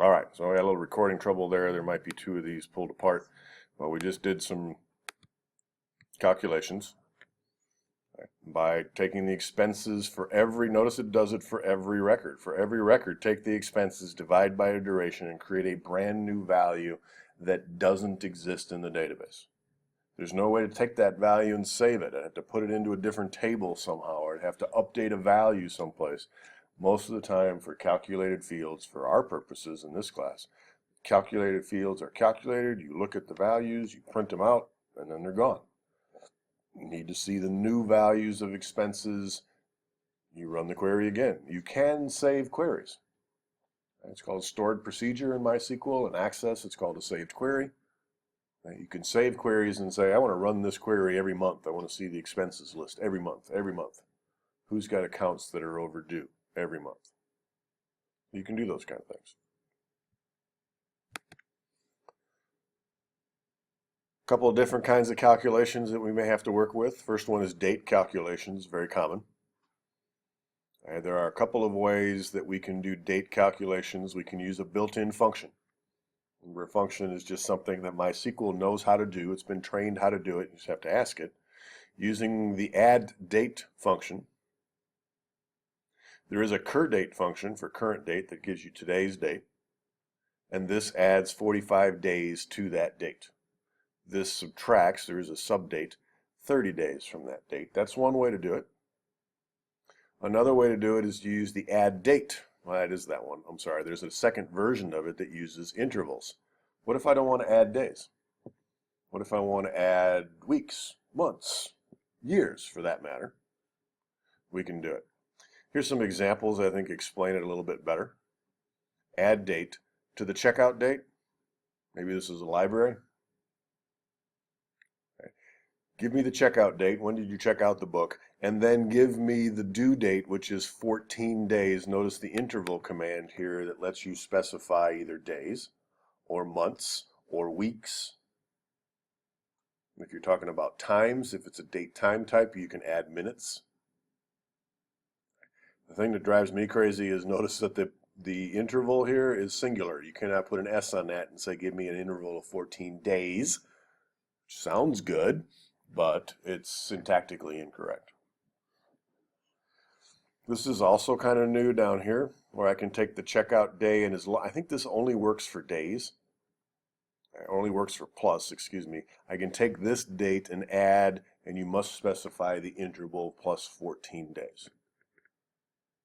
All right, so I got a little recording trouble there. There might be two of these pulled apart. Well, we just did some calculations by taking the expenses for every, notice it does it for every record. For every record, take the expenses, divide by a duration, and create a brand new value that doesn't exist in the database. There's no way to take that value and save it. I'd have to put it into a different table somehow, or I'd have to update a value someplace. Most of the time for calculated fields, for our purposes in this class, calculated fields are calculated, you look at the values, you print them out, and then they're gone. You need to see the new values of expenses, you run the query again. You can save queries. It's called a stored procedure in MySQL. In Access, it's called a saved query. You can save queries and say, I want to run this query every month. I want to see the expenses list every month, every month. Who's got accounts that are overdue every month? You can do those kind of things. A couple of different kinds of calculations that we may have to work with. First one is date calculations, very common. There are a couple of ways that we can do date calculations. We can use a built-in function. Remember, a function is just something that MySQL knows how to do. It's been trained how to do it. You just have to ask it. Using the add date function, there is a curDate function for current date that gives you today's date, and this adds 45 days to that date. This subtracts, there is a subdate, 30 days from that date. That's one way to do it. Another way to do it is to use the add date. Well, that is that one. I'm sorry. There's a second version of it that uses intervals. What if I don't want to add days? What if I want to add weeks, months, years for that matter? We can do it. Here's some examples I think explain it a little bit better. Add date to the checkout date. Maybe this is a library. Okay. Give me the checkout date. When did you check out the book? And then give me the due date, which is 14 days. Notice the interval command here that lets you specify either days or months or weeks. If you're talking about times, if it's a date time type, you can add minutes. The thing that drives me crazy is notice that the interval here is singular. You cannot put an S on that and say give me an interval of 14 days. Which sounds good, but it's syntactically incorrect. This is also kind of new down here, where I can take the checkout day and I think this only works for days. It only works for plus, excuse me. I can take this date and add, and you must specify the interval plus 14 days.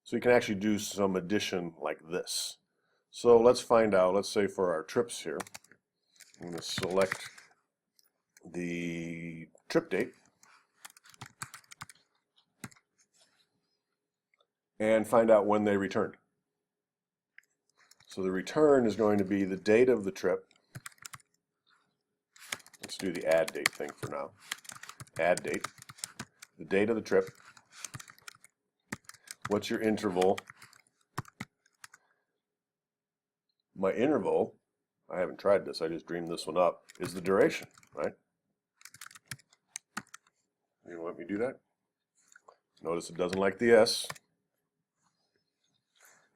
So you can actually do some addition like this. So let's find out, let's say for our trips here, I'm going to select the trip date. And find out when they returned. So the return is going to be the date of the trip. Let's do the add date thing for now. Add date, the date of the trip. What's your interval? My interval, I haven't tried this, I just dreamed this one up, is the duration, right? You want me to do that? Notice it doesn't like the S.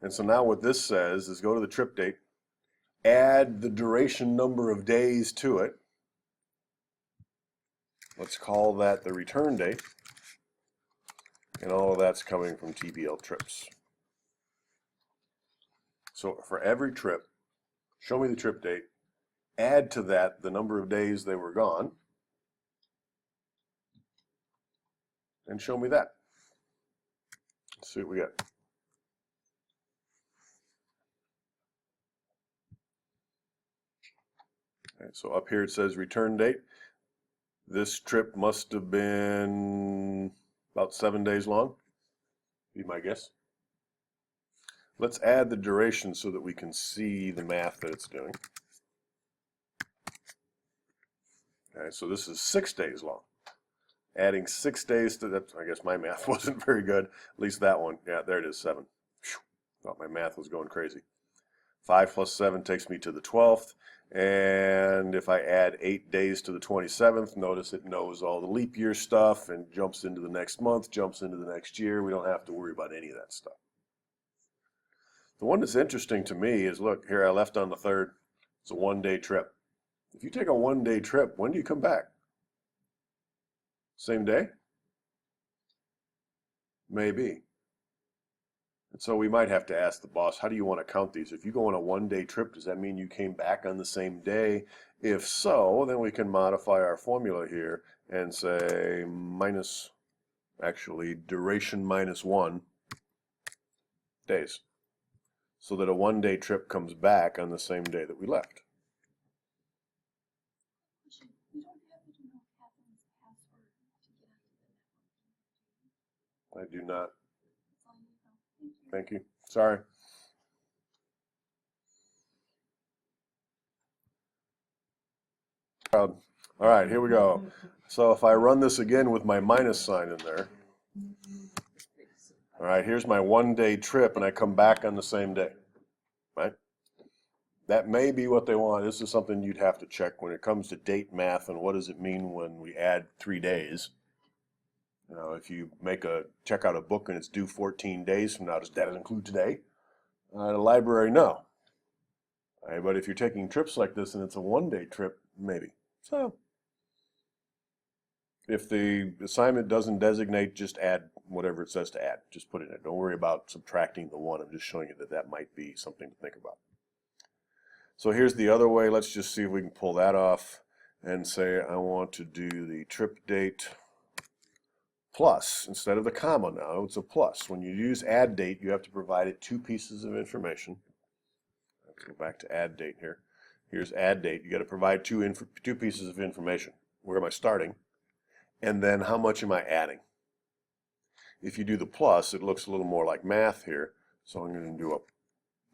And so now what this says is go to the trip date, add the duration number of days to it. Let's call that the return date. And all of that's coming from TBL trips. So for every trip, show me the trip date, add to that the number of days they were gone, and show me that. Let's see what we got. Okay, so up here it says return date. This trip must have been about 7 days long, be my guess. Let's add the duration so that we can see the math that it's doing. Okay, so this is 6 days long. Adding 6 days to that, I guess my math wasn't very good, at least that one. Yeah, there it is, 7. Whew, thought my math was going crazy. 5 plus 7 takes me to the 12th, and if I add 8 days to the 27th, notice it knows all the leap year stuff and jumps into the next month, jumps into the next year. We don't have to worry about any of that stuff. The one that's interesting to me is, look, here I left on the 3rd. It's a 1-day trip. If you take a 1-day trip, when do you come back? Same day? Maybe. And so we might have to ask the boss, how do you want to count these? If you go on a 1-day trip, does that mean you came back on the same day? If so, then we can modify our formula here and say duration minus 1 days. So that a 1-day trip comes back on the same day that we left. I do not. Thank you. Sorry. All right, here we go. So if I run this again with my minus sign in there, all right, here's my 1-day trip, and I come back on the same day, right? That may be what they want. This is something you'd have to check when it comes to date math and what does it mean when we add 3 days. You know, if you check out a book and it's due 14 days from now, does that include today? The library, no. Right, but if you're taking trips like this and it's a 1-day trip, maybe. So if the assignment doesn't designate, just add whatever it says to add. Just put it in. Don't worry about subtracting the 1. I'm just showing you that that might be something to think about. So here's the other way. Let's just see if we can pull that off and say I want to do the trip date plus. Instead of the comma now, it's a plus. When you use add date, you have to provide it 2 pieces of information. Let's go back to add date here. Here's add date. You got to provide 2 pieces of information. Where am I starting? And then how much am I adding? If you do the plus, it looks a little more like math here. So I'm going to do a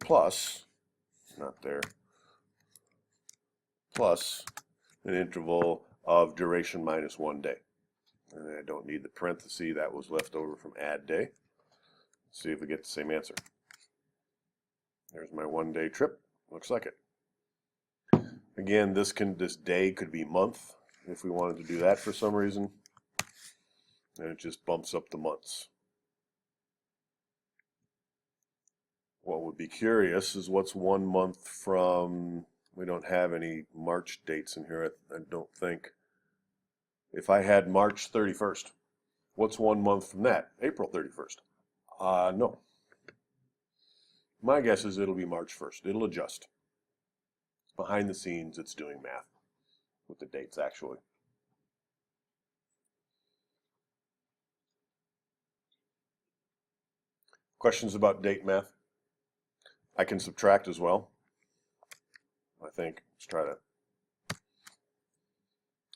plus, not there, plus an interval of duration minus 1 day. And I don't need the parenthesis. That was left over from add day. Let's see if we get the same answer. There's my 1-day trip. Looks like it. Again, this day could be month if we wanted to do that for some reason. And it just bumps up the months. What would be curious is what's 1 month from, we don't have any March dates in here, I don't think. If I had March 31st, what's 1 month from that? April 31st. No. My guess is it'll be March 1st. It'll adjust. Behind the scenes, it's doing math with the dates actually. Questions about date math? I can subtract as well, I think. Let's try that.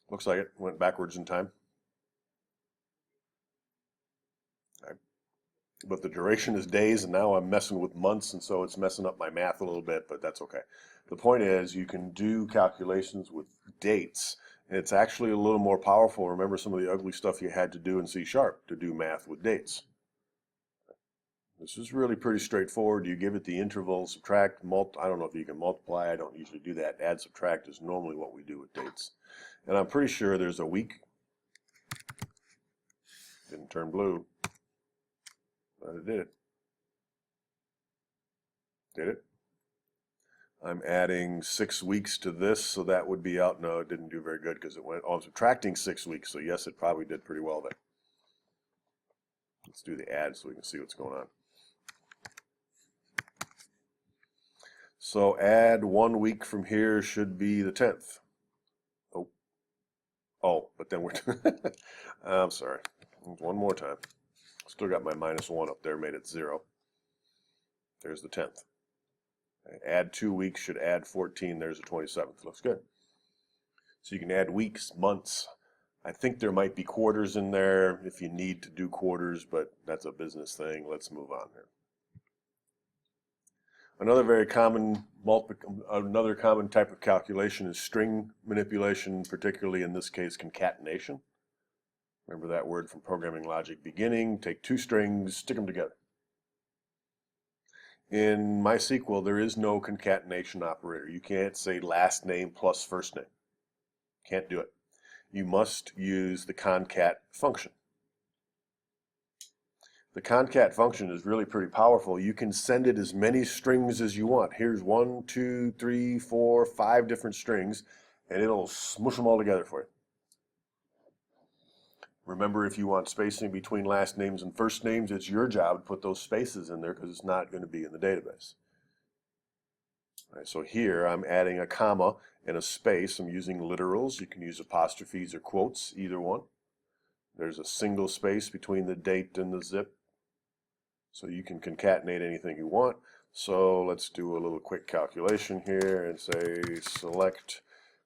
Looks like it went backwards in time. Okay. But the duration is days, and now I'm messing with months, and so it's messing up my math a little bit, but that's okay. The point is you can do calculations with dates, and it's actually a little more powerful. Remember some of the ugly stuff you had to do in C# to do math with dates. This is really pretty straightforward. You give it the interval, subtract, I don't know if you can multiply. I don't usually do that. Add, subtract is normally what we do with dates. And I'm pretty sure there's a week. Didn't turn blue. But it did. Did it? I'm adding 6 weeks to this, so that would be out. No, it didn't do very good because it went, I'm subtracting 6 weeks, so yes, it probably did pretty well there. Let's do the add so we can see what's going on. So add 1 week from here should be the 10th. Oh, but then we're, I'm sorry, one more time. Still got my -1 up there, made it 0. There's the 10th. Add 2 weeks should add 14. There's the 27th. Looks good. So you can add weeks, months. I think there might be quarters in there if you need to do quarters, but that's a business thing. Let's move on here. Another common type of calculation is string manipulation, particularly in this case concatenation. Remember that word from programming logic beginning. Take 2 strings, stick them together. In MySQL, there is no concatenation operator. You can't say last name plus first name. Can't do it. You must use the concat function. The concat function is really pretty powerful. You can send it as many strings as you want. Here's 1, 2, 3, 4, 5 different strings, and it'll smush them all together for you. Remember, if you want spacing between last names and first names, it's your job to put those spaces in there because it's not going to be in the database. All right, so here I'm adding a comma and a space. I'm using literals. You can use apostrophes or quotes, either one. There's a single space between the date and the zip. So you can concatenate anything you want. So let's do a little quick calculation here and say select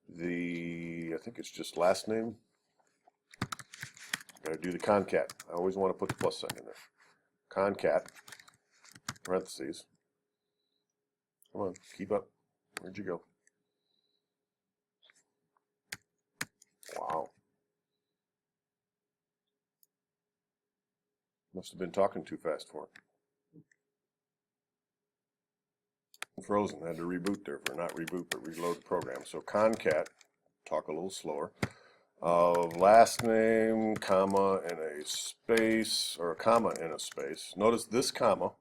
the, I think it's just last name. Gotta do the concat. I always want to put the plus sign in there. Concat, parentheses. Come on, keep up. Where'd you go? Wow. Must have been talking too fast for it. Frozen, had to reboot there, for not reboot, but reload the program. So concat, talk a little slower, of last name, comma, and a space, or a comma and a space. Notice this comma,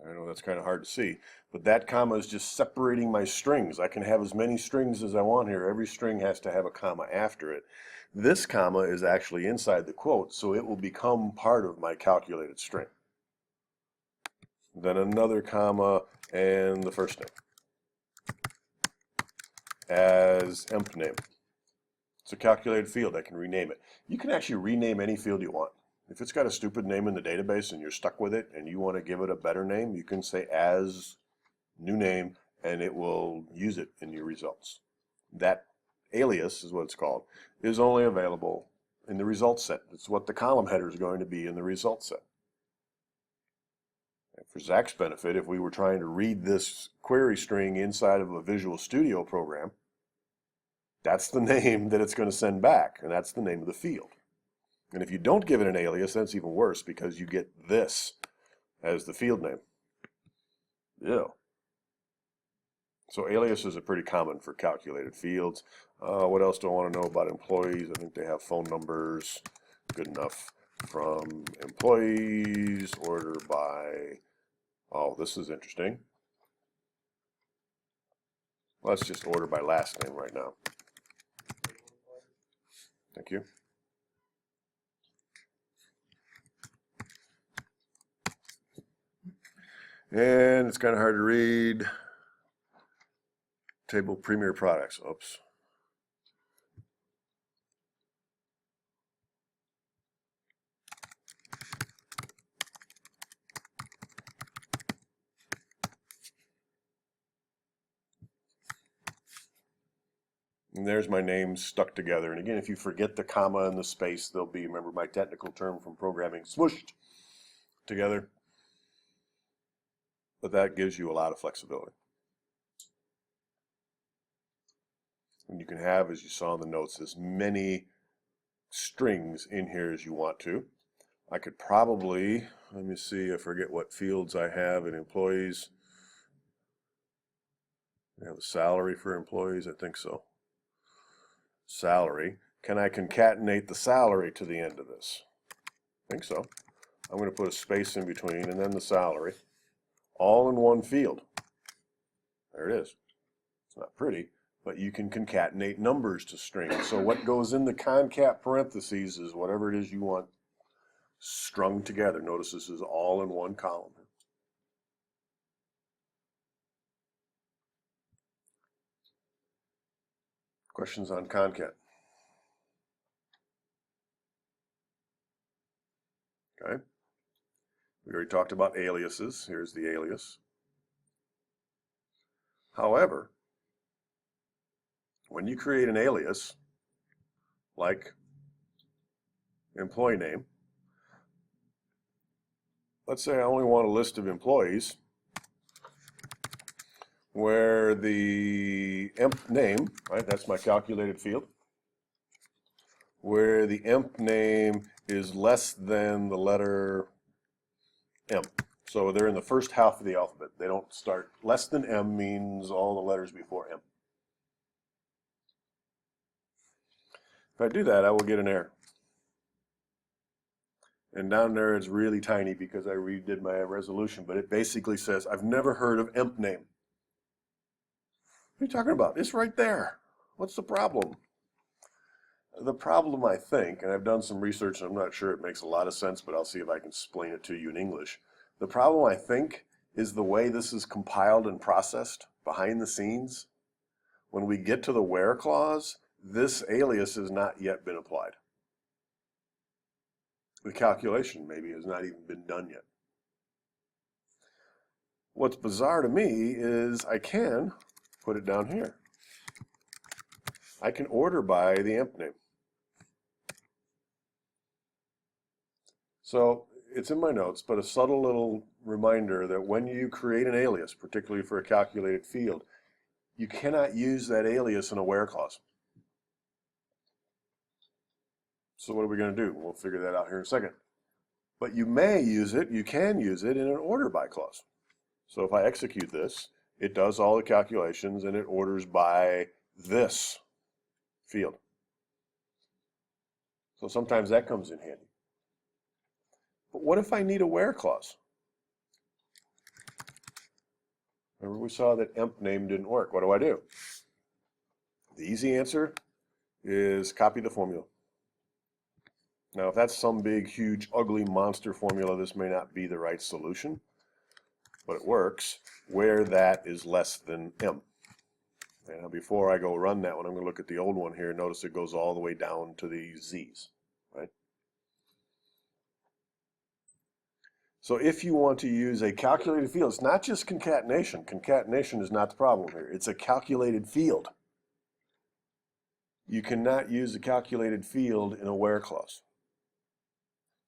I know that's kind of hard to see, but that comma is just separating my strings. I can have as many strings as I want here. Every string has to have a comma after it. This comma is actually inside the quote, so it will become part of my calculated string. Then another comma and the first name as emp name. It's a calculated field. I can rename it. You can actually rename any field you want. If it's got a stupid name in the database and you're stuck with it and you want to give it a better name, you can say as new name and it will use it in your results. That alias is what it's called, is only available in the results set. It's what the column header is going to be in the results set. And for Zach's benefit, if we were trying to read this query string inside of a Visual Studio program, that's the name that it's going to send back, and that's the name of the field. And if you don't give it an alias, that's even worse because you get this as the field name. Yeah. So aliases are pretty common for calculated fields. What else do I want to know about employees? I think they have phone numbers. Good enough. From employees, order by, oh, this is interesting. Let's just order by last name right now. Thank you. And it's kind of hard to read. Table Premier Products. Oops. And there's my names stuck together. And again, if you forget the comma and the space, they'll be, remember my technical term from programming, smooshed together. But that gives you a lot of flexibility. And you can have, as you saw in the notes, as many strings in here as you want to. I could probably, let me see, I forget what fields I have in employees. I have a salary for employees, I think so. Salary. Can I concatenate the salary to the end of this? I think so. I'm going to put a space in between and then the salary, all in one field. There it is. It's not pretty, but you can concatenate numbers to strings. So what goes in the concat parentheses is whatever it is you want strung together. Notice this is all in one column. Questions on concat? Okay. We already talked about aliases. Here's the alias. However, when you create an alias, like employee name, let's say I only want a list of employees where the emp name, right, that's my calculated field, where the emp name is less than the letter M. So they're in the first half of the alphabet. They don't start, less than M means all the letters before M. If I do that, I will get an error. And down there it's really tiny because I redid my resolution, but it basically says, I've never heard of emp name. What are you talking about? It's right there. What's the problem? The problem, I think, and I've done some research, and I'm not sure it makes a lot of sense, but I'll see if I can explain it to you in English. The problem, I think, is the way this is compiled and processed behind the scenes. When we get to the where clause, this alias has not yet been applied. The calculation maybe has not even been done yet. What's bizarre to me is I can put it down here. I can order by the emp name. So it's in my notes, but a subtle little reminder that when you create an alias, particularly for a calculated field, you cannot use that alias in a where clause. So what are we going to do? We'll figure that out here in a second. But you may use it, you can use it in an order by clause. So if I execute this, it does all the calculations and it orders by this field. So sometimes that comes in handy. But what if I need a where clause? Remember we saw that emp name didn't work. What do? The easy answer is copy the formula. Now, if that's some big, huge, ugly monster formula, this may not be the right solution, but it works where that is less than m. Now, before I go run that one, I'm going to look at the old one here. Notice it goes all the way down to the z's, right? So if you want to use a calculated field, it's not just concatenation. Concatenation is not the problem here. It's a calculated field. You cannot use a calculated field in a where clause.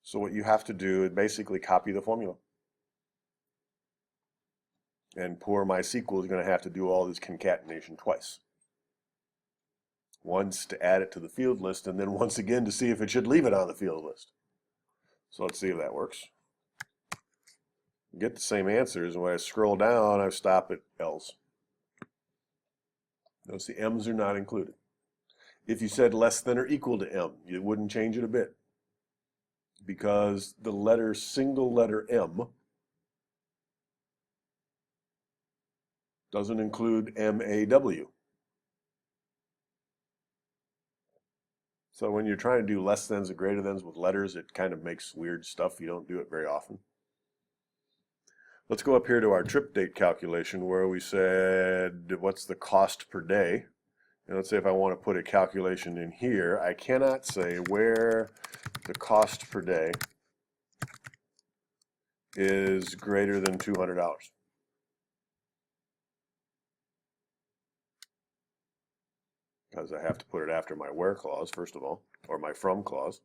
So what you have to do is basically copy the formula. And poor MySQL is going to have to do all this concatenation twice. Once to add it to the field list, and then once again to see if it should leave it on the field list. So let's see if that works. Get the same answers, and when I scroll down, I stop at L's. Notice the M's are not included. If you said less than or equal to M, it wouldn't change it a bit, because the letter, single letter M doesn't include MAW. So when you're trying to do less thans and greater thans with letters, it kind of makes weird stuff. You don't do it very often. Let's go up here to our trip date calculation where we said what's the cost per day. And let's say if I want to put a calculation in here, I cannot say where the cost per day is greater than $200. Because I have to put it after my where clause, first of all, or my from clause.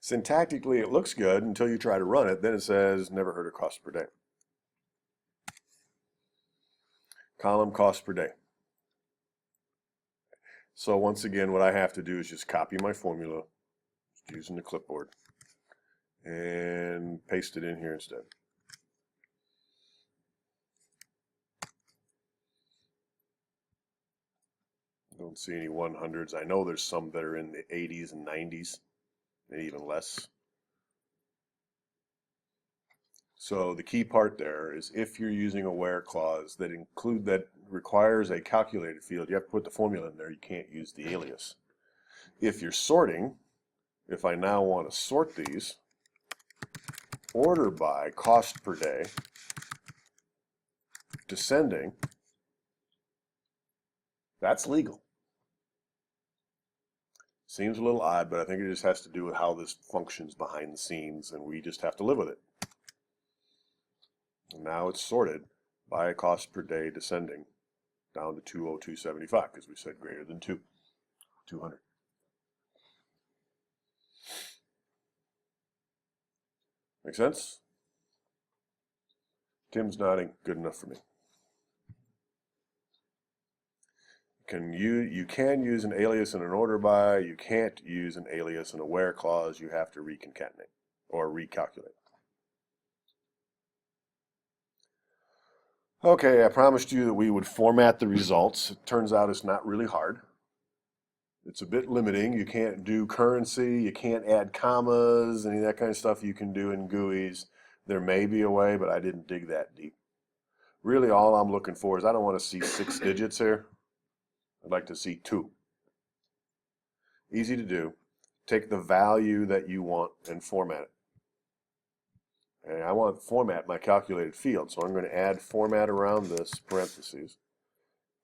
Syntactically, it looks good until you try to run it. Then it says, never heard of cost per day. Column cost per day. So once again, what I have to do is just copy my formula using the clipboard and paste it in here instead. I don't see any 100s. I know there's some that are in the 80s and 90s, and even less. So the key part there is if you're using a where clause that requires a calculated field, you have to put the formula in there. You can't use the alias. If you're sorting, if I now want to sort these, order by cost per day, descending, that's legal. Seems a little odd, but I think it just has to do with how this functions behind the scenes, and we just have to live with it. And now it's sorted by cost per day descending down to 202.75 because we said greater than 200. Make sense? Tim's nodding. Good enough for me. You can use an alias in an order by. You can't use an alias in a where clause. You have to reconcatenate or recalculate. Okay, I promised you that we would format the results. It turns out it's not really hard. It's a bit limiting. You can't do currency, you can't add commas, any of that kind of stuff you can do in GUIs. There may be a way, but I didn't dig that deep. Really, all I'm looking for is I don't want to see 6 digits here. I'd like to see 2. Easy to do. Take the value that you want and format it. And I want to format my calculated field, so I'm going to add format around this, parentheses.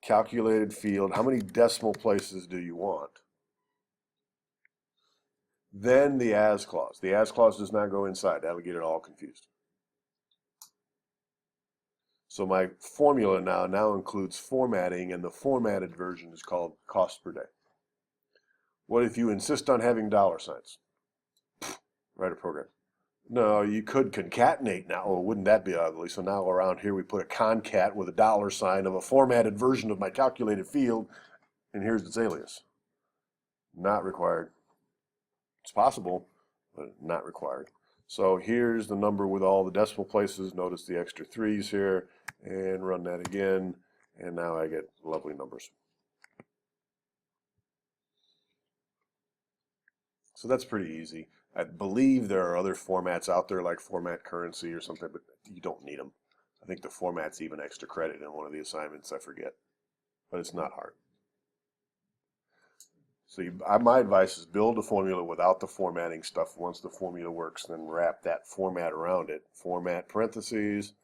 Calculated field, how many decimal places do you want? Then the as clause. The as clause does not go inside. That would get it all confused. So my formula now includes formatting, and the formatted version is called cost per day. What if you insist on having dollar signs? Write a program. No, you could concatenate now. Oh, wouldn't that be ugly? So now around here we put a concat with a dollar sign of a formatted version of my calculated field, and here's its alias. Not required. It's possible, but not required. So here's the number with all the decimal places. Notice the extra 3's here, and run that again, and now I get lovely numbers. So that's pretty easy. I believe there are other formats out there like format currency or something, but you don't need them. I think the format's even extra credit in one of the assignments, I forget. But it's not hard. So my advice is build a formula without the formatting stuff. Once the formula works, then wrap that format around it. Format parentheses,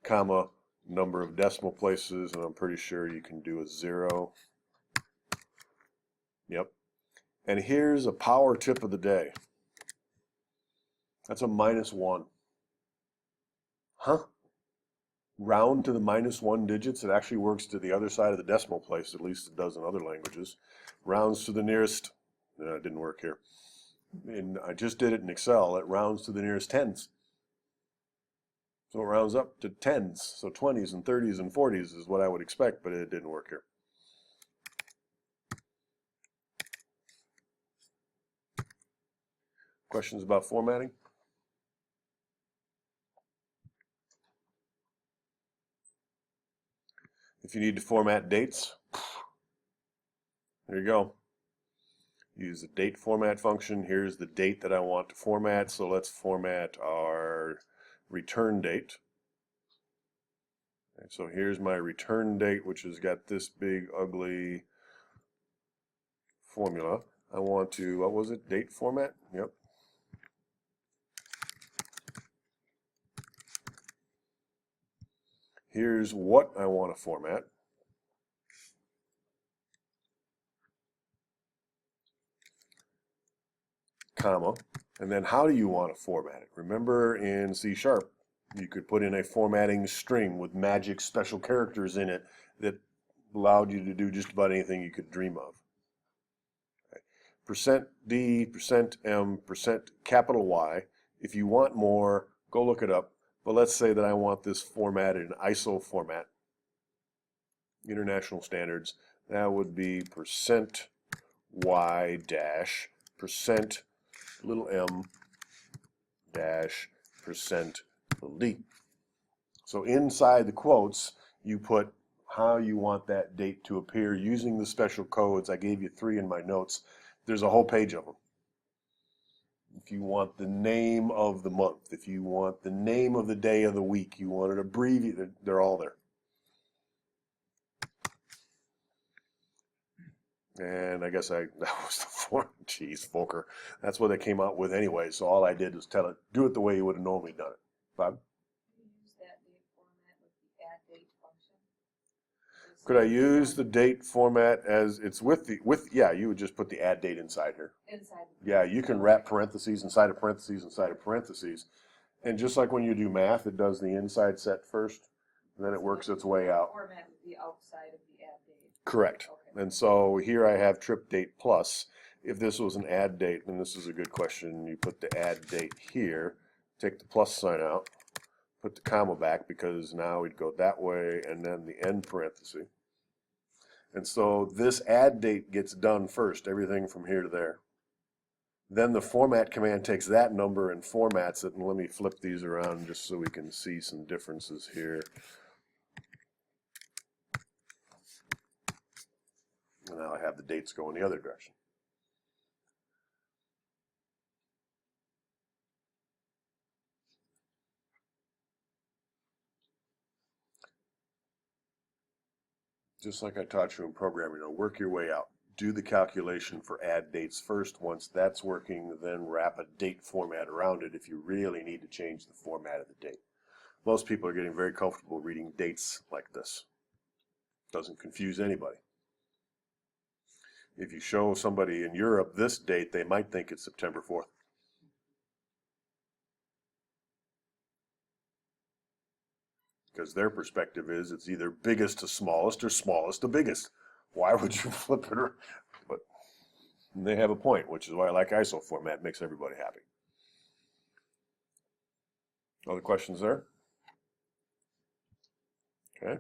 comma, number of decimal places, and I'm pretty sure you can do a 0. Yep. And here's a power tip of the day. That's a -1. Huh? Round to the -1 digits. It actually works to the other side of the decimal place, at least it does in other languages. Rounds to the nearest, no, it didn't work here. And I just did it in Excel. It rounds to the nearest tens. So it rounds up to tens. So 20s and 30s and 40s is what I would expect, but it didn't work here. Questions about formatting? If you need to format dates, there you go. Use the date format function. Here's the date that I want to format. So let's format our return date. Okay, so here's my return date, which has got this big, ugly formula. I want to, what was it? Date format? Yep. Here's what I want to format. Comma. And then how do you want to format it? Remember in C#, you could put in a formatting string with magic special characters in it that allowed you to do just about anything you could dream of. Okay. %D, %M, capital Y. If you want more, go look it up. But let's say that I want this formatted in ISO format, International Standards. That would be %Y dash %m dash %D. So inside the quotes, you put how you want that date to appear using the special codes. I gave you 3 in my notes. There's a whole page of them. If you want the name of the month, if you want the name of the day of the week, you want it abbreviated, they're all there. And I guess that was the form. Geez, Volker. That's what they came out with anyway. So all I did was tell it, do it the way you would have normally done it. Bob? Use that date format with the add date function. Could I use the date format as it's yeah, you would just put the add date inside here. Inside. Yeah, you can wrap parentheses inside of parentheses inside of parentheses. And just like when you do math, it does the inside set first, and then it works its way out. Format would be outside of the add date. Correct. Okay. And so here I have trip date plus. If this was an add date, and this is a good question, you put the add date here, take the plus sign out, put the comma back because now we'd go that way, and then the end parenthesis. And so this add date gets done first, everything from here to there. Then the format command takes that number and formats it, and let me flip these around just so we can see some differences here. now I have the dates going the other direction. Just like I taught you in programming, work your way out. Do the calculation for add dates first. Once that's working, then wrap a date format around it if you really need to change the format of the date. Most people are getting very comfortable reading dates like this. Doesn't confuse anybody. If you show somebody in Europe this date, they might think it's September 4th. Because their perspective is it's either biggest to smallest or smallest to biggest. Why would you flip it around? But they have a point, which is why I like ISO format. It makes everybody happy. Other questions there? Okay.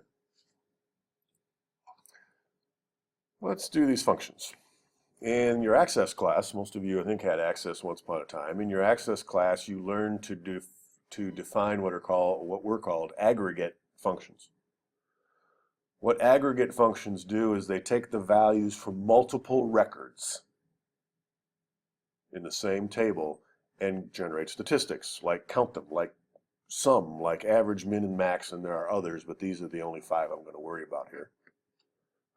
Let's do these functions. In your access class, most of you I think had access once upon a time. In your access class, you learn to define what were called aggregate functions. What aggregate functions do is they take the values from multiple records in the same table and generate statistics, like count them, like sum, like average, min, and max, and there are others, but these are the only 5 I'm going to worry about here.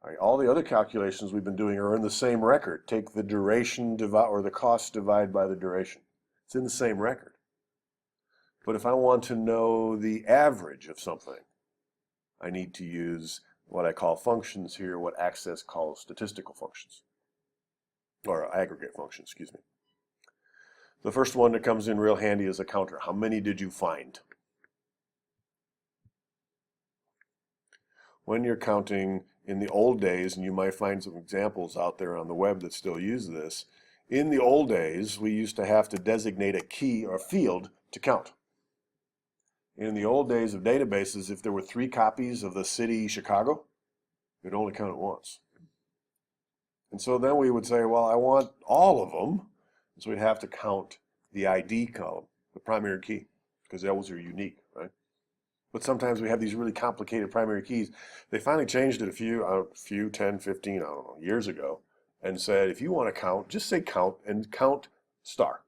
All right, all the other calculations we've been doing are in the same record. Take the duration or the cost divide by the duration. It's in the same record. But if I want to know the average of something, I need to use what I call functions here, what Access calls statistical functions, or aggregate functions, excuse me. The first one that comes in real handy is a counter. How many did you find? When you're counting in the old days, and you might find some examples out there on the web that still use this, in the old days, we used to have to designate a key or field to count. In the old days of databases, if there were 3 copies of the city Chicago, you'd only count it once. And so then we would say, well, I want all of them. So we'd have to count the ID column, the primary key, because those are unique, right? But sometimes we have these really complicated primary keys. They finally changed it a few 10, 15, I don't know, years ago, and said, if you want to count, just say count and count star.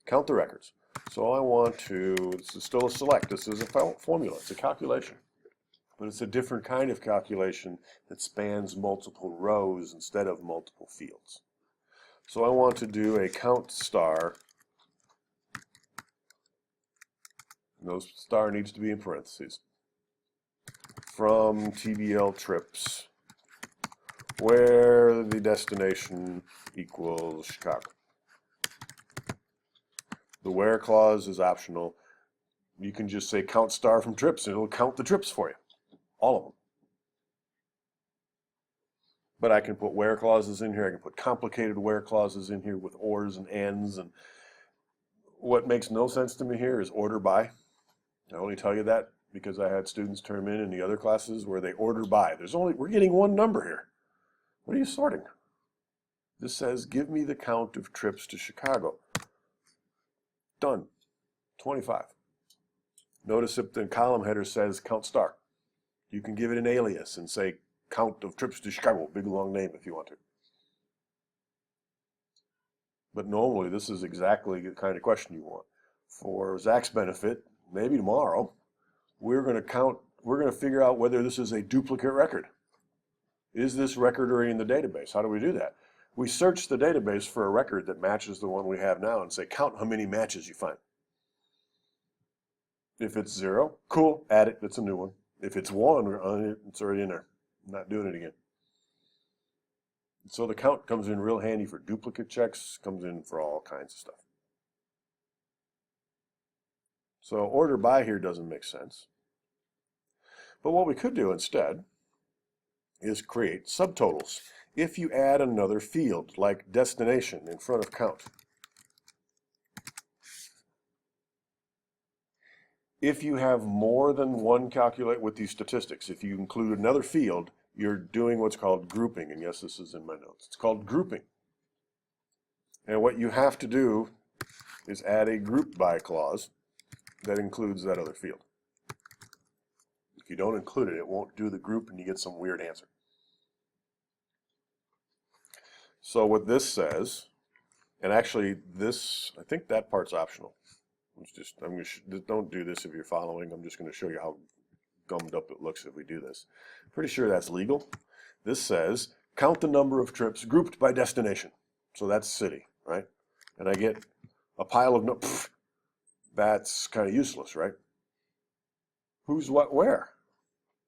Count the records. So I want to, this is still a select, this is a formula, it's a calculation. But it's a different kind of calculation that spans multiple rows instead of multiple fields. So I want to do a count star. No star needs to be in parentheses. From TBL trips, where the destination equals Chicago. The where clause is optional. You can just say count star from trips and it'll count the trips for you. All of them. But I can put where clauses in here. I can put complicated where clauses in here with ors and ands. And what makes no sense to me here is order by. I only tell you that because I had students turn in the other classes where they order by. We're getting one number here. What are you sorting? This says, give me the count of trips to Chicago. Done. 25. Notice if the column header says count star. You can give it an alias and say count of trips to Chicago, big long name if you want to. But normally this is exactly the kind of question you want. For Zach's benefit, maybe tomorrow, we're going to figure out whether this is a duplicate record. Is this record already in the database? How do we do that? We search the database for a record that matches the one we have now and say count how many matches you find. If it's 0, cool, add it, it's a new one. If it's 1, it's already in there. I'm not doing it again. So the count comes in real handy for duplicate checks, comes in for all kinds of stuff. So order by here doesn't make sense. But what we could do instead is create subtotals. If you add another field like destination in front of count, if you have more than one calculate with these statistics, if you include another field, you're doing what's called grouping. And yes, this is in my notes. It's called grouping. And what you have to do is add a group by clause that includes that other field. If you don't include it, it won't do the group and you get some weird answer. So what this says, and actually this, I think that part's optional. Don't do this if you're following. I'm just going to show you how gummed up it looks if we do this. Pretty sure that's legal. This says count the number of trips grouped by destination. So that's city, right? And I get a pile of that's kind of useless, right? Who's what where?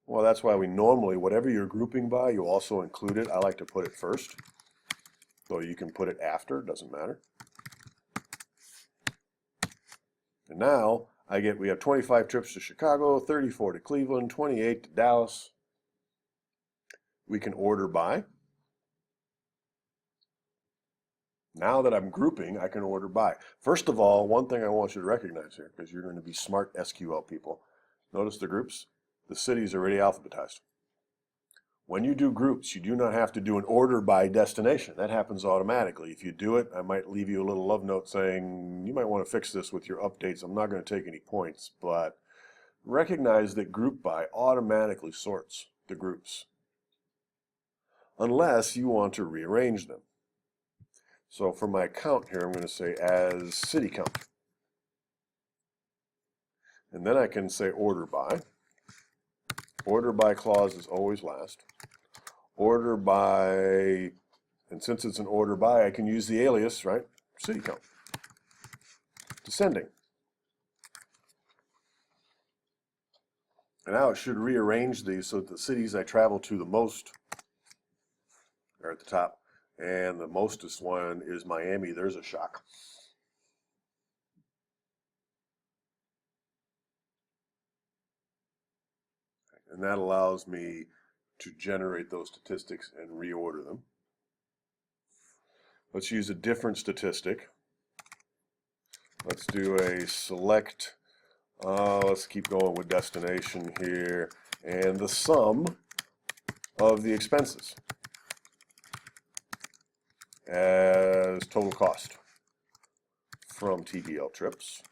Well, that's why we normally, whatever you're grouping by, you also include it. I like to put it first, though you can put it after, doesn't matter. And now we have 25 trips to Chicago, 34 to Cleveland, 28 to Dallas. We can order by. Now that I'm grouping, I can order by. First of all, one thing I want you to recognize here, because you're going to be smart SQL people, notice the groups. The city's already alphabetized. When you do groups, you do not have to do an order by destination. That happens automatically. If you do it, I might leave you a little love note saying, you might want to fix this with your updates. I'm not going to take any points, but recognize that group by automatically sorts the groups, unless you want to rearrange them. So for my count here, I'm going to say as city count. And then I can say order by. Order by clause is always last. Order by, and since it's an order by, I can use the alias, right? City count. Descending. And now it should rearrange these so that the cities I travel to the most are at the top. And the mostest one is Miami. There's a shock. And that allows me to generate those statistics and reorder them. Let's use a different statistic. Let's do a select, let's keep going with destination here, and the sum of the expenses as total cost from TBL trips.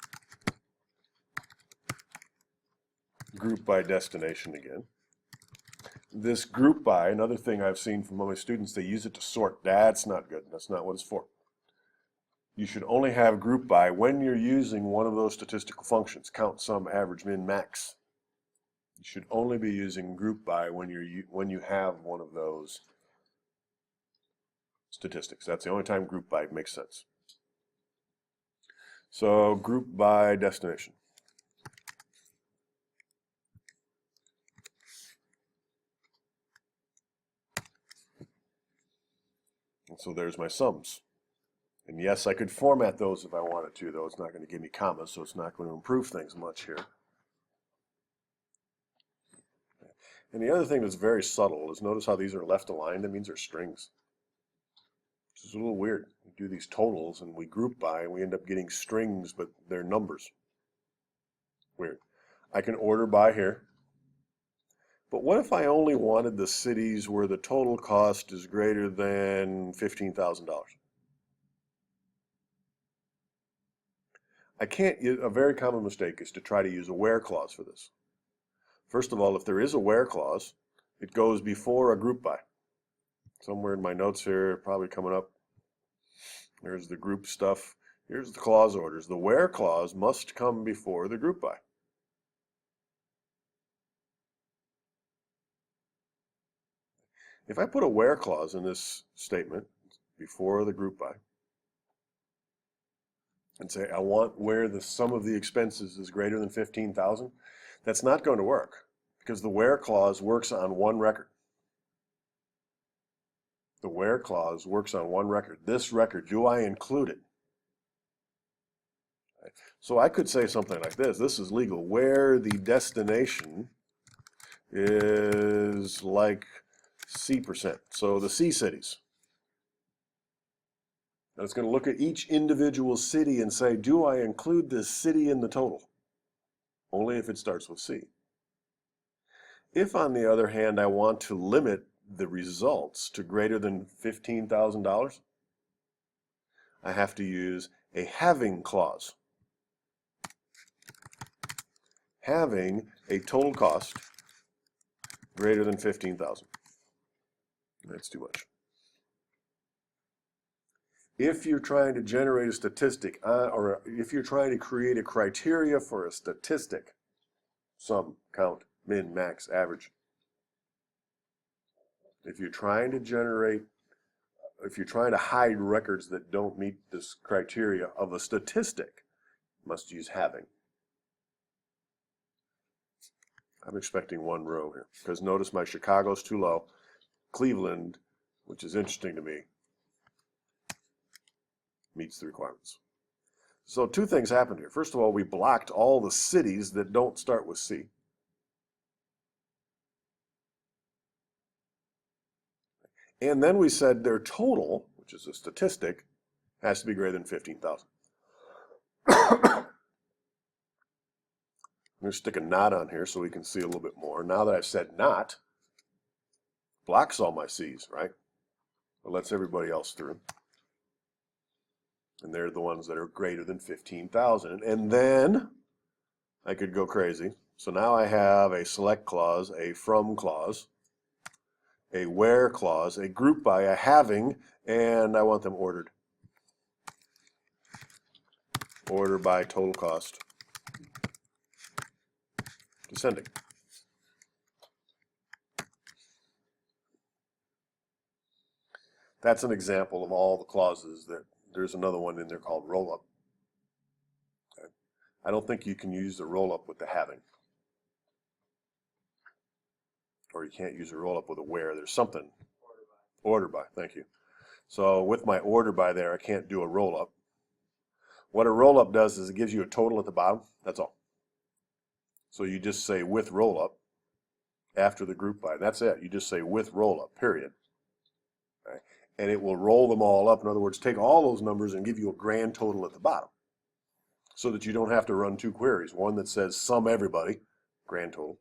Group by destination again. This group by, another thing I've seen from my students, they use it to sort. That's not good. That's not what it's for. You should only have group by when you're using one of those statistical functions, count, sum, average, min, max. You should only be using group by when you have one of those statistics. That's the only time group by makes sense. So group by destination. And so there's my sums. And yes, I could format those if I wanted to, though it's not going to give me commas, so it's not going to improve things much here. And the other thing that's very subtle is notice how these are left aligned. That means they're strings. Which is a little weird. We do these totals and we group by and we end up getting strings, but they're numbers. Weird. I can order by here. But what if I only wanted the cities where the total cost is greater than $15,000? I can't, a very common mistake is to try to use a where clause for this. First of all, if there is a where clause, it goes before a group by. Somewhere in my notes here, probably coming up. There's the group stuff. Here's the clause orders. The where clause must come before the group by. If I put a where clause in this statement before the group by and say I want where the sum of the expenses is greater than 15,000, that's not going to work because the where clause works on one record. The where clause works on one record. This record, do I include it? So I could say something like this. This is legal. Where the destination is like C%. So the C cities. And it's going to look at each individual city and say, do I include this city in the total? Only if it starts with C. If, on the other hand, I want to limit the results to greater than $15,000, I have to use a having clause. Having a total cost greater than 15,000. That's too much. if you're trying to generate a statistic, or if you're trying to create a criteria for a statistic, sum, count, min, max, average. If you're trying to hide records that don't meet this criteria of a statistic, you must use having. I'm expecting one row here, because notice my Chicago's too low. Cleveland, which is interesting to me, meets the requirements. So two things happened here. First of all, we blocked all the cities that don't start with C. And then we said their total, which is a statistic, has to be greater than 15,000. I'm going to stick a not on here so we can see a little bit more. Now that I've said not, blocks all my C's, right? It lets everybody else through. And they're the ones that are greater than 15,000. And then I could go crazy. So now I have a select clause, a from clause, a where clause, a group by, a having, and I want them ordered. Order by total cost. Descending. That's an example of all the clauses. There's another one in there called roll-up. Okay. I don't think you can use the roll-up with the having. Or you can't use a roll-up with a where. There's something. Order by, thank you. So with my order by there, I can't do a roll-up. What a roll-up does is it gives you a total at the bottom. That's all. So you just say with roll-up after the group by. That's it. You just say with roll-up, period. Okay. And it will roll them all up. In other words, take all those numbers and give you a grand total at the bottom, so that you don't have to run two queries. One that says sum everybody, grand total,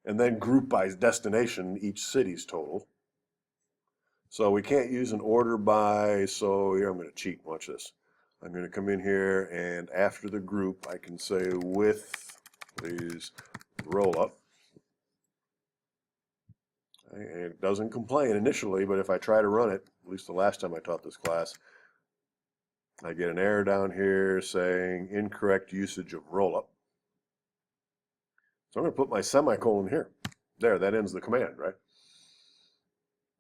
and then group by destination, each city's total. So we can't use an order by, so here I'm going to cheat, watch this. I'm going to come in here and after the group I can say with, please, roll up. And it doesn't complain initially, but if I try to run it, at least the last time I taught this class, I get an error down here saying incorrect usage of rollup. So I'm going to put my semicolon here. There, that ends the command, right?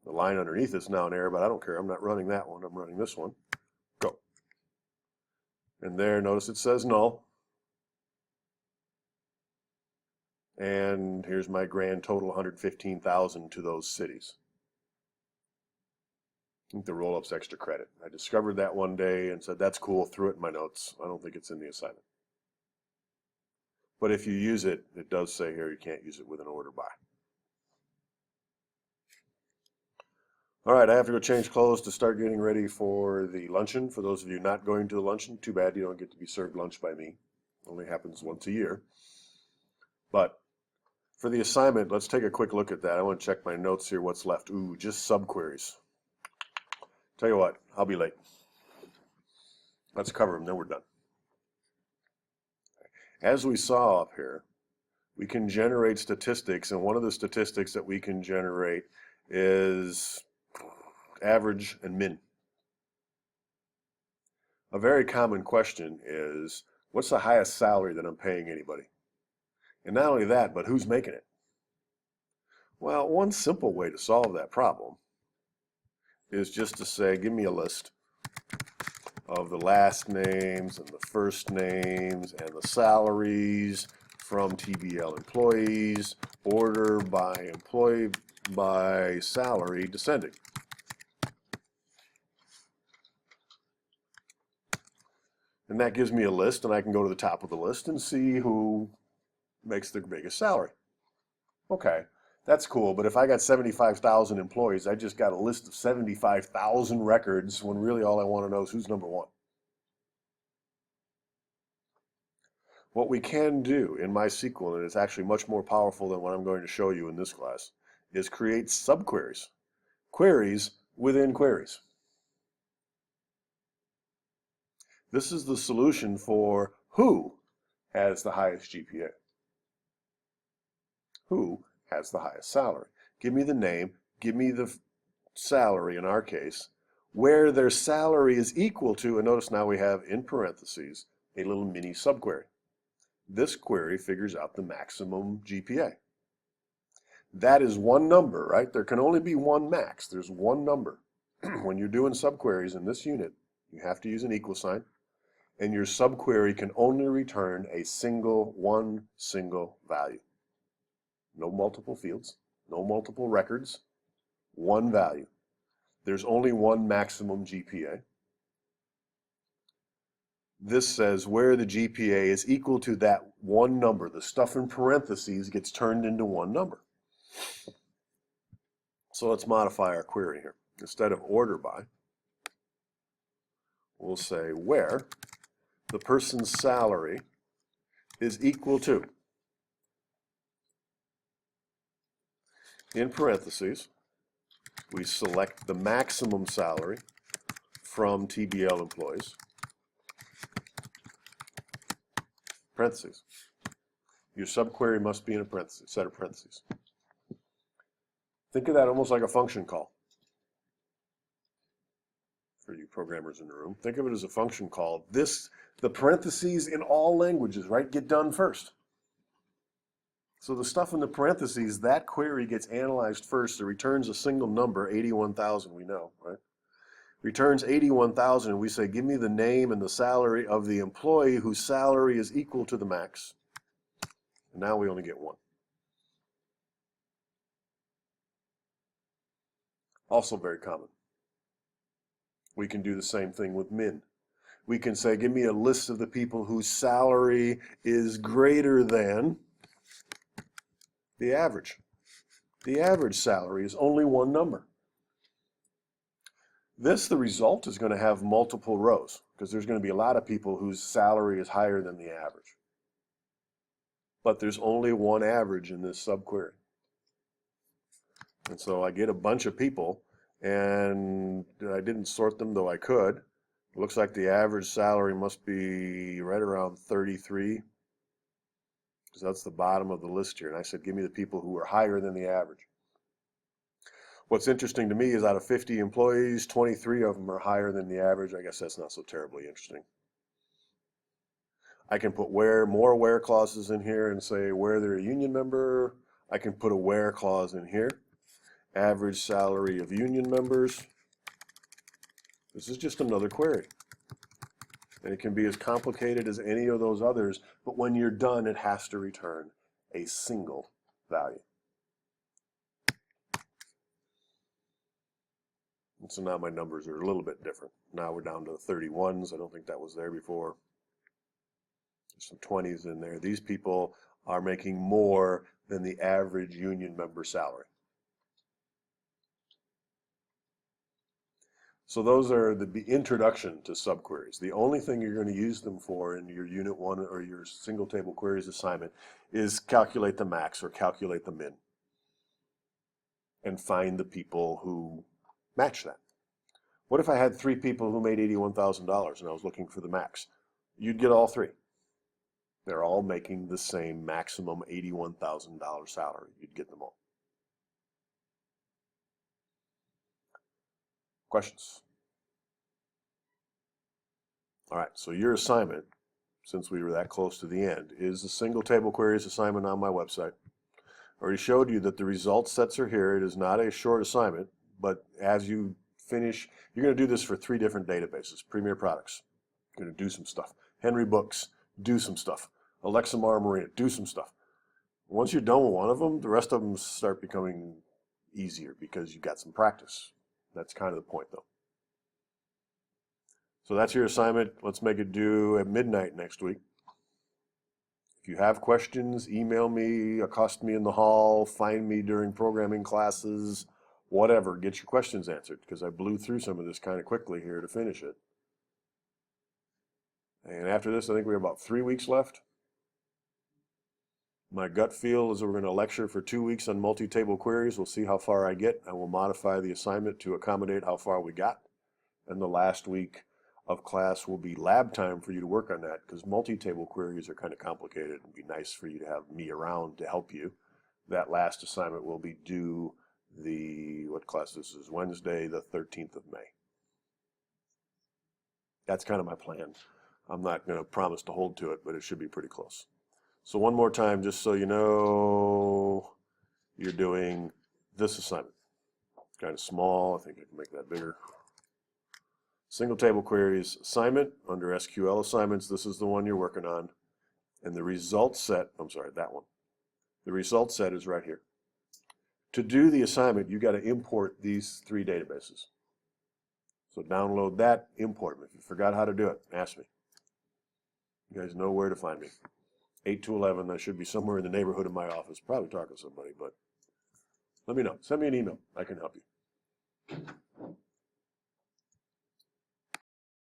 The line underneath is now an error, but I don't care. I'm not running that one. I'm running this one. Go. And there, notice it says null. And here's my grand total, 115,000 to those cities. I think the roll-up's extra credit. I discovered that one day and said, that's cool, threw it in my notes. I don't think it's in the assignment. But if you use it, it does say here you can't use it with an order by. All right, I have to go change clothes to start getting ready for the luncheon. For those of you not going to the luncheon, too bad you don't get to be served lunch by me. It only happens once a year. But for the assignment, let's take a quick look at that. I want to check my notes here, what's left. Ooh, just subqueries. Tell you what, I'll be late. Let's cover them, then we're done. As we saw up here, we can generate statistics, and one of the statistics that we can generate is average and min. A very common question is, what's the highest salary that I'm paying anybody? And not only that, but who's making it? Well, one simple way to solve that problem is just to say, give me a list of the last names and the first names and the salaries from TBL employees, order by employee by salary descending. And that gives me a list, and I can go to the top of the list and see who makes the biggest salary. Okay, that's cool, but if I got 75,000 employees, I just got a list of 75,000 records when really all I want to know is who's number one. What we can do in MySQL, and it's actually much more powerful than what I'm going to show you in this class, is create subqueries, queries within queries. This is the solution for who has the highest GPA. Who has the highest salary? Give me the name, give me the salary in our case. where their salary is equal to, and notice now we have in parentheses a little mini subquery. This query figures out the maximum GPA. That is one number, right? There can only be one max. There's one number. When you're doing subqueries in this unit, you have to use an equal sign, and your subquery can only return one single value. No multiple fields, no multiple records, one value. There's only one maximum GPA. This says where the GPA is equal to that one number. The stuff in parentheses gets turned into one number. So let's modify our query here. Instead of order by, we'll say where the person's salary is equal to, in parentheses, we select the maximum salary from TBL employees, parentheses. Your subquery must be in a parentheses, set of parentheses. Think of that almost like a function call. For you programmers in the room, think of it as a function call. The parentheses in all languages, right, get done first. So the stuff in the parentheses, that query gets analyzed first. It returns a single number, 81,000, we know, right? Returns 81,000, and we say, give me the name and the salary of the employee whose salary is equal to the max. And now we only get one. Also very common. We can do the same thing with min. We can say, give me a list of the people whose salary is greater than the average. The average salary is only one number. The result is going to have multiple rows because there's going to be a lot of people whose salary is higher than the average. But there's only one average in this subquery. And so I get a bunch of people, and I didn't sort them, though I could. It looks like the average salary must be right around 33, because that's the bottom of the list here. And I said, give me the people who are higher than the average. What's interesting to me is out of 50 employees, 23 of them are higher than the average. I guess that's not so terribly interesting. I can put more where clauses in here and say where they're a union member. I can put a where clause in here. Average salary of union members. This is just another query. And it can be as complicated as any of those others, but when you're done, it has to return a single value. And so now my numbers are a little bit different. Now we're down to 31s. I don't think that was there before. There's some 20s in there. These people are making more than the average union member salary. So those are the introduction to subqueries. The only thing you're going to use them for in your Unit 1 or your single table queries assignment is calculate the max or calculate the min and find the people who match that. What if I had 3 people who made $81,000 and I was looking for the max? You'd get all 3. They're all making the same maximum $81,000 salary. You'd get them all. Questions? All right, so your assignment, since we were that close to the end, is the single table queries assignment on my website. I already showed you that the result sets are here. It is not a short assignment, but as you finish, you're going to do this for 3 different databases. Premier Products, you're going to do some stuff. Henry Books, do some stuff. Alexa Marina, do some stuff. Once you're done with one of them, the rest of them start becoming easier because you got some practice. That's kind of the point, though. So that's your assignment. Let's make it due at midnight next week. If you have questions, email me, accost me in the hall, find me during programming classes, whatever. Get your questions answered because I blew through some of this kind of quickly here to finish it. And after this, I think we have about 3 weeks left. My gut feel is that we're going to lecture for 2 weeks on multi-table queries. We'll see how far I get. I will modify the assignment to accommodate how far we got. And the last week of class will be lab time for you to work on that because multi-table queries are kind of complicated. It'd be nice for you to have me around to help you. That last assignment will be due what class this is? Wednesday, the 13th of May. That's kind of my plan. I'm not going to promise to hold to it, but it should be pretty close. So one more time, just so you know, you're doing this assignment. Kind of small. I think I can make that bigger. Single table queries assignment under SQL assignments. This is the one you're working on. And the result set, I'm sorry, that one. The result set is right here. To do the assignment, you got to import these 3 databases. So download that, import them. If you forgot how to do it, ask me. You guys know where to find me. 8 to 11, that should be somewhere in the neighborhood of my office. Probably talking to somebody, but let me know. Send me an email. I can help you.